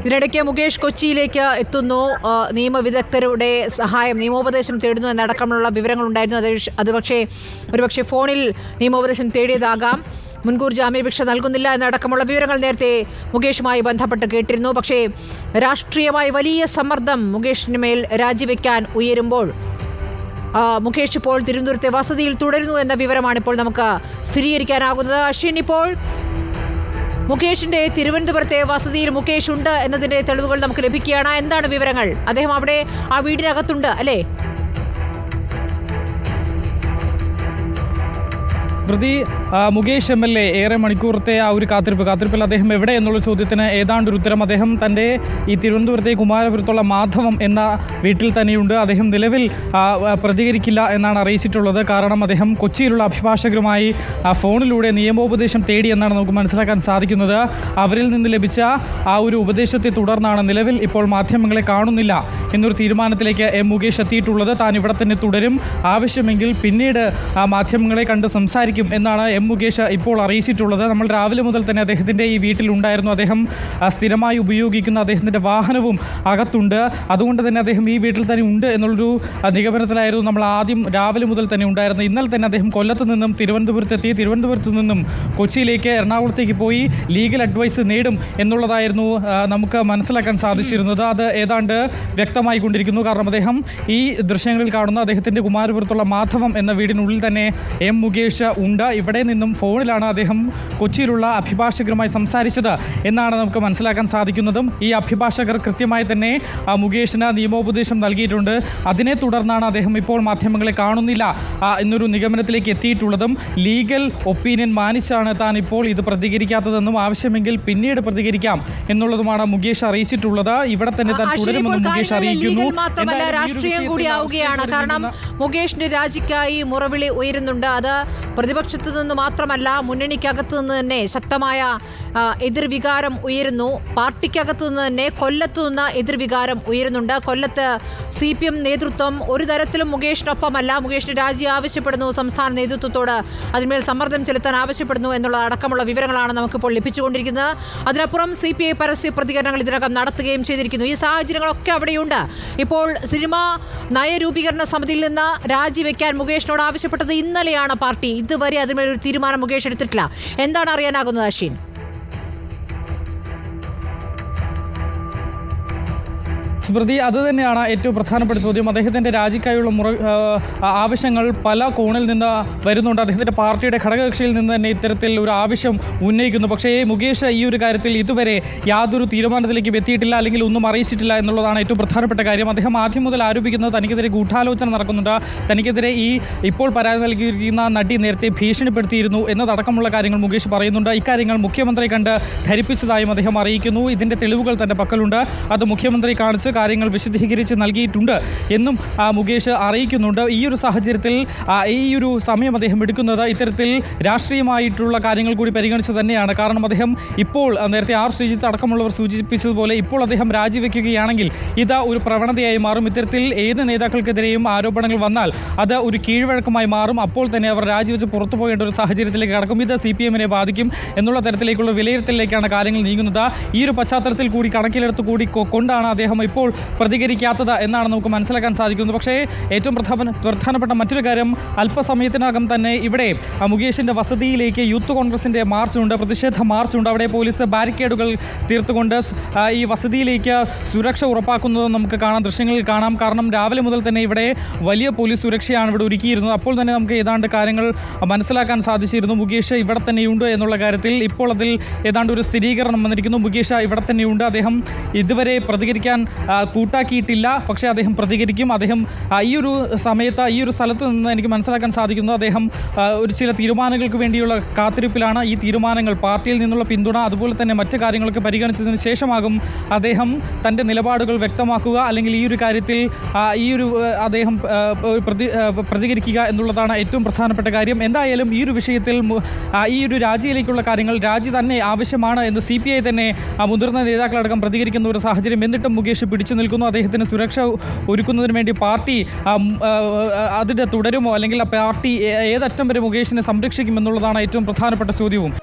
ഇതിനിടയ്ക്ക് മുകേഷ് കൊച്ചിയിലേക്ക് എത്തുന്നു. നിയമവിദഗ്ധരുടെ സഹായം, നിയമോപദേശം തേടുന്നു എന്നടക്കമുള്ള വിവരങ്ങളുണ്ടായിരുന്നു. അത് ഒരുപക്ഷെ ഫോണിൽ നിയമോപദേശം തേടിയതാകാം. മുൻകൂർ ജാമ്യാപേക്ഷ നൽകുന്നില്ല എന്നടക്കമുള്ള വിവരങ്ങൾ നേരത്തെ മുകേഷുമായി ബന്ധപ്പെട്ട് കേട്ടിരുന്നു. പക്ഷേ രാഷ്ട്രീയമായി വലിയ സമ്മർദ്ദം മുകേഷിന് മേൽ രാജിവെക്കാൻ ഉയരുമ്പോൾ മുകേഷ് ഇപ്പോൾ തിരുവനന്തപുരത്തെ വസതിയിൽ തുടരുന്നു എന്ന വിവരമാണ് ഇപ്പോൾ നമുക്ക് സ്ഥിരീകരിക്കാനാകുന്നത്. അശ്വിൻ, ഇപ്പോൾ മുകേഷിന്റെ തിരുവനന്തപുരത്തെ വസതിയിൽ മുകേഷ് ഉണ്ട് എന്നതിന്റെ തെളിവുകൾ നമുക്ക് ലഭിക്കുകയാണ്. എന്താണ് വിവരങ്ങൾ? അദ്ദേഹം അവിടെ ആ വീടിനകത്തുണ്ട് അല്ലേ? പ്രതി മുകേഷ് MLA ഏറെ മണിക്കൂറത്തെ ആ ഒരു കാത്തിരിപ്പിൽ അദ്ദേഹം എവിടെ എന്നുള്ള ചോദ്യത്തിന് ഏതാണ്ടൊരു ഉത്തരം അദ്ദേഹം തൻ്റെ ഈ തിരുവനന്തപുരത്തെ കുമാരപുരത്തുള്ള മാധവം എന്ന വീട്ടിൽ തന്നെയുണ്ട്. അദ്ദേഹം നിലവിൽ പ്രതികരിക്കില്ല എന്നാണ് അറിയിച്ചിട്ടുള്ളത്. കാരണം അദ്ദേഹം കൊച്ചിയിലുള്ള അഭിഭാഷകരുമായി ഫോണിലൂടെ നിയമോപദേശം തേടി എന്നാണ് നമുക്ക് മനസ്സിലാക്കാൻ സാധിക്കുന്നത്. അവരിൽ നിന്ന് ലഭിച്ച ആ ഒരു ഉപദേശത്തെ തുടർന്നാണ് നിലവിൽ ഇപ്പോൾ മാധ്യമങ്ങളെ കാണുന്നില്ല എന്നൊരു തീരുമാനത്തിലേക്ക് മുകേഷ് എത്തിയിട്ടുള്ളത്. താൻ ഇവിടെ തന്നെ തുടരും, ആവശ്യമെങ്കിൽ പിന്നീട് മാധ്യമങ്ങളെ കണ്ട് സംസാരിക്കും എന്നാണ് മുകേഷ് ഇപ്പോൾ അറിയിച്ചിട്ടുള്ളത്. നമ്മൾ രാവിലെ മുതൽ തന്നെ അദ്ദേഹത്തിൻ്റെ ഈ വീട്ടിലുണ്ടായിരുന്നു. അദ്ദേഹം സ്ഥിരമായി ഉപയോഗിക്കുന്ന അദ്ദേഹത്തിൻ്റെ വാഹനവും അകത്തുണ്ട്. അതുകൊണ്ട് തന്നെ അദ്ദേഹം ഈ വീട്ടിൽ തന്നെ ഉണ്ട് എന്നുള്ളൊരു നിഗമനത്തിലായിരുന്നു നമ്മൾ ആദ്യം രാവിലെ മുതൽ തന്നെ ഉണ്ടായിരുന്നത്. ഇന്നലെ തന്നെ അദ്ദേഹം കൊല്ലത്ത് നിന്നും തിരുവനന്തപുരത്തെത്തി, തിരുവനന്തപുരത്ത് നിന്നും കൊച്ചിയിലേക്ക് എറണാകുളത്തേക്ക് പോയി ലീഗൽ അഡ്വൈസ് നേടും എന്നുള്ളതായിരുന്നു നമുക്ക് മനസ്സിലാക്കാൻ സാധിച്ചിരുന്നത്. അത് ഏതാണ്ട് വ്യക്തമായി കൊണ്ടിരിക്കുന്നു. കാരണം അദ്ദേഹം ഈ ദൃശ്യങ്ങളിൽ കാണുന്ന അദ്ദേഹത്തിൻ്റെ കുമാരപുരത്തുള്ള മാധവം എന്ന വീടിനുള്ളിൽ തന്നെ മുകേഷ് ഉണ്ട്. ഇവിടെ നിന്നും ഫോണിലാണ് അദ്ദേഹം കൊച്ചിയിലുള്ള അഭിഭാഷകരുമായി സംസാരിച്ചത് എന്നാണ് നമുക്ക് മനസ്സിലാക്കാൻ സാധിക്കുന്നതും. ഈ അഭിഭാഷകർ കൃത്യമായി തന്നെ മുകേഷിന് നിയമോപദേശം നൽകിയിട്ടുണ്ട്. അതിനെ തുടർന്നാണ് അദ്ദേഹം ഇപ്പോൾ മാധ്യമങ്ങളെ കാണുന്നില്ല എന്നൊരു നിഗമനത്തിലേക്ക് എത്തിയിട്ടുള്ളതും. ലീഗൽ ഒപ്പീനിയൻ മാനിച്ചാണ് താൻ ഇപ്പോൾ ഇത് പ്രതികരിക്കാത്തതെന്നും ആവശ്യമെങ്കിൽ പിന്നീട് പ്രതികരിക്കാം എന്നുള്ളതുമാണ് മുകേഷ് അറിയിച്ചിട്ടുള്ളത്. ഇവിടെ തന്നെ താൻ തുടരുമെന്നും മുകേഷ് അറിയിക്കുന്നു. മാത്രമല്ല രാഷ്ട്രീയം കൂടിയാവുകയാണ്. കാരണം മുകേഷിന്റെ രാജിക്കായി മുറവിളി ഉയരുന്നുണ്ട്. അത് പ്രതിപക്ഷത്തു നിന്ന് മാത്രമല്ല, മുന്നണിക്കകത്തു നിന്ന് തന്നെ ശക്തമായ എതിർവികാരം ഉയരുന്നു. പാർട്ടിക്കകത്തു നിന്ന് തന്നെ കൊല്ലത്തു നിന്ന് എതിർവികാരം ഉയരുന്നുണ്ട്. കൊല്ലത്ത് CPM നേതൃത്വം ഒരു തരത്തിലും മുകേഷിനൊപ്പമല്ല. മുകേഷിന്റെ രാജി ആവശ്യപ്പെടുന്നു സംസ്ഥാന നേതൃത്വത്തോട്, അതിന്മേൽ സമ്മർദ്ദം ചെലുത്താൻ ആവശ്യപ്പെടുന്നു എന്നുള്ള അടക്കമുള്ള വിവരങ്ങളാണ് നമുക്കിപ്പോൾ ലഭിച്ചുകൊണ്ടിരിക്കുന്നത്. അതിനപ്പുറം CPI പരസ്യ പ്രതികരണങ്ങൾ ഇതിനകം നടത്തുകയും ചെയ്തിരിക്കുന്നു. ഈ സാഹചര്യങ്ങളൊക്കെ അവിടെയുണ്ട്. ഇപ്പോൾ സിനിമാ നയരൂപീകരണ സമിതിയിൽ നിന്ന് രാജിവെക്കാൻ മുകേഷിനോട് ആവശ്യപ്പെട്ടത് ഇന്നലെയാണ് പാർട്ടി. ഇതുവരെ അതിന്മേലൊരു തീരുമാനം മുകേഷ് എടുത്തിട്ടില്ല. എന്താണ് അറിയാനാകുന്നത് അശ്വിൻ? സ്മൃതി, അത് തന്നെയാണ് ഏറ്റവും പ്രധാനപ്പെട്ട ചോദ്യം. അദ്ദേഹത്തിൻ്റെ രാജിക്കായുള്ള ആവശ്യങ്ങൾ പല കോണിൽ നിന്ന് വരുന്നുണ്ട്. അദ്ദേഹത്തിൻ്റെ പാർട്ടിയുടെ ഘടകകക്ഷിയിൽ നിന്ന് തന്നെ ഇത്തരത്തിൽ ഒരു ആവശ്യം ഉന്നയിക്കുന്നു. പക്ഷേ മുകേഷ് ഈ ഒരു കാര്യത്തിൽ ഇതുവരെ യാതൊരു തീരുമാനത്തിലേക്കും എത്തിയിട്ടില്ല, അല്ലെങ്കിൽ ഒന്നും അറിയിച്ചിട്ടില്ല എന്നുള്ളതാണ് ഏറ്റവും പ്രധാനപ്പെട്ട കാര്യം. അദ്ദേഹം ആദ്യം മുതൽ ആരോപിക്കുന്നത് തനിക്കെതിരെ ഗൂഢാലോചന നടക്കുന്നുണ്ട്, തനിക്കെതിരെ ഈ ഇപ്പോൾ പരാതി നൽകിയിരിക്കുന്ന നടി നേരത്തെ ഭീഷണിപ്പെടുത്തിയിരുന്നു എന്നതടക്കമുള്ള കാര്യങ്ങൾ മുകേഷ് പറയുന്നുണ്ട്. ഇക്കാര്യങ്ങൾ മുഖ്യമന്ത്രിയെ കണ്ട് ധരിപ്പിച്ചതായും അദ്ദേഹം അറിയിക്കുന്നു. ഇതിൻ്റെ തെളിവുകൾ തൻ്റെ പക്കലുണ്ട്, അത് മുഖ്യമന്ത്രി കാണിച്ച് കാര്യങ്ങൾ വിശദീകരിച്ച് നൽകിയിട്ടുണ്ട് എന്നും മുകേഷ് അറിയിക്കുന്നുണ്ട്. ഈ ഒരു സാഹചര്യത്തിൽ ഈ ഒരു സമയം അദ്ദേഹം എടുക്കുന്നത് ഇത്തരത്തിൽ രാഷ്ട്രീയമായിട്ടുള്ള കാര്യങ്ങൾ കൂടി പരിഗണിച്ച് തന്നെയാണ്. കാരണം അദ്ദേഹം ഇപ്പോൾ നേരത്തെ ശ്രീജിത്ത് അടക്കമുള്ളവർ സൂചിപ്പിച്ചതുപോലെ ഇപ്പോൾ അദ്ദേഹം രാജിവെക്കുകയാണെങ്കിൽ ഇത് ഒരു പ്രവണതയായി മാറും. ഇത്തരത്തിൽ ഏത് നേതാക്കൾക്കെതിരെയും ആരോപണങ്ങൾ വന്നാൽ അത് ഒരു കീഴ്വഴക്കമായി മാറും. അപ്പോൾ തന്നെ അവർ രാജിവെച്ച് പുറത്തു പോകേണ്ട ഒരു സാഹചര്യത്തിലേക്ക് കടക്കും. ഇത് CPM-നെ ബാധിക്കും എന്നുള്ള തരത്തിലേക്കുള്ള വിലയിരുത്തലിലേക്കാണ് കാര്യങ്ങൾ നീങ്ങുന്നത്. ഈ ഒരു പശ്ചാത്തലത്തിൽ കൂടി കണക്കിലെടുത്ത് കൂടി കൊണ്ടാണ് അദ്ദേഹം ഇപ്പോൾ പ്രതികരിക്കാത്തത് എന്നാണ് നമുക്ക് മനസ്സിലാക്കാൻ സാധിക്കുന്നത്. പക്ഷേ ഏറ്റവും പ്രധാനപ്പെട്ട മറ്റൊരു കാര്യം, അല്പസമയത്തിനകം തന്നെ ഇവിടെ മുകേഷിൻ്റെ വസതിയിലേക്ക് യൂത്ത് കോൺഗ്രസിൻ്റെ മാർച്ചുണ്ട്, പ്രതിഷേധ മാർച്ചുണ്ട്. അവിടെ പോലീസ് ബാരിക്കേഡുകൾ തീർത്തുകൊണ്ട് ഈ വസതിയിലേക്ക് സുരക്ഷ ഉറപ്പാക്കുന്നത് നമുക്ക് കാണാം, ദൃശ്യങ്ങളിൽ കാണാം. കാരണം രാവിലെ മുതൽ തന്നെ ഇവിടെ വലിയ പോലീസ് സുരക്ഷയാണ് ഇവിടെ ഒരുക്കിയിരുന്നത്. അപ്പോൾ തന്നെ നമുക്ക് ഏതാണ്ട് കാര്യങ്ങൾ മനസ്സിലാക്കാൻ സാധിച്ചിരുന്നു. മുകേഷ് ഇവിടെ തന്നെയുണ്ട് എന്നുള്ള കാര്യത്തിൽ ഇപ്പോൾ അതിൽ ഏതാണ്ട് ഒരു സ്ഥിരീകരണം വന്നിരിക്കുന്നു. മുകേഷ് ഇവിടെ തന്നെയുണ്ട്. അദ്ദേഹം ഇതുവരെ പ്രതികരിക്കാൻ കൂട്ടാക്കിയിട്ടില്ല, പക്ഷേ അദ്ദേഹം പ്രതികരിക്കും. അദ്ദേഹം ഈ ഒരു സമയത്ത് ഈ ഒരു സ്ഥലത്ത് നിന്ന് എനിക്ക് മനസ്സിലാക്കാൻ സാധിക്കുന്നത് അദ്ദേഹം ഒരു ചില തീരുമാനങ്ങൾക്ക് വേണ്ടിയുള്ള കാത്തിരിപ്പിലാണ്. ഈ തീരുമാനങ്ങൾ പാർട്ടിയിൽ നിന്നുള്ള പിന്തുണ അതുപോലെ തന്നെ മറ്റു കാര്യങ്ങളൊക്കെ പരിഗണിച്ചതിന് ശേഷമാകും അദ്ദേഹം തൻ്റെ നിലപാടുകൾ വ്യക്തമാക്കുക, അല്ലെങ്കിൽ ഈ ഒരു കാര്യത്തിൽ അദ്ദേഹം പ്രതികരിക്കുക എന്നുള്ളതാണ് ഏറ്റവും പ്രധാനപ്പെട്ട കാര്യം. എന്തായാലും ഈ ഒരു വിഷയത്തിൽ ഈ ഒരു രാജിയിലേക്കുള്ള കാര്യങ്ങൾ രാജി തന്നെ ആവശ്യമാണ് എന്ന് CPI തന്നെ മുതിർന്ന നേതാക്കളടക്കം പ്രതികരിക്കുന്ന ഒരു സാഹചര്യം. എന്നിട്ടും മുകേഷ് പിടിച്ചു നിൽക്കുന്നു. അദ്ദേഹത്തിന് സുരക്ഷ ഒരുക്കുന്നതിന് വേണ്ടി പാർട്ടി അതിൻ്റെ തുടരുമോ, അല്ലെങ്കിൽ ആ പാർട്ടി ഏതറ്റം വരെ മുകേഷിനെ സംരക്ഷിക്കുമെന്നുള്ളതാണ് ഏറ്റവും പ്രധാനപ്പെട്ട ചോദ്യവും.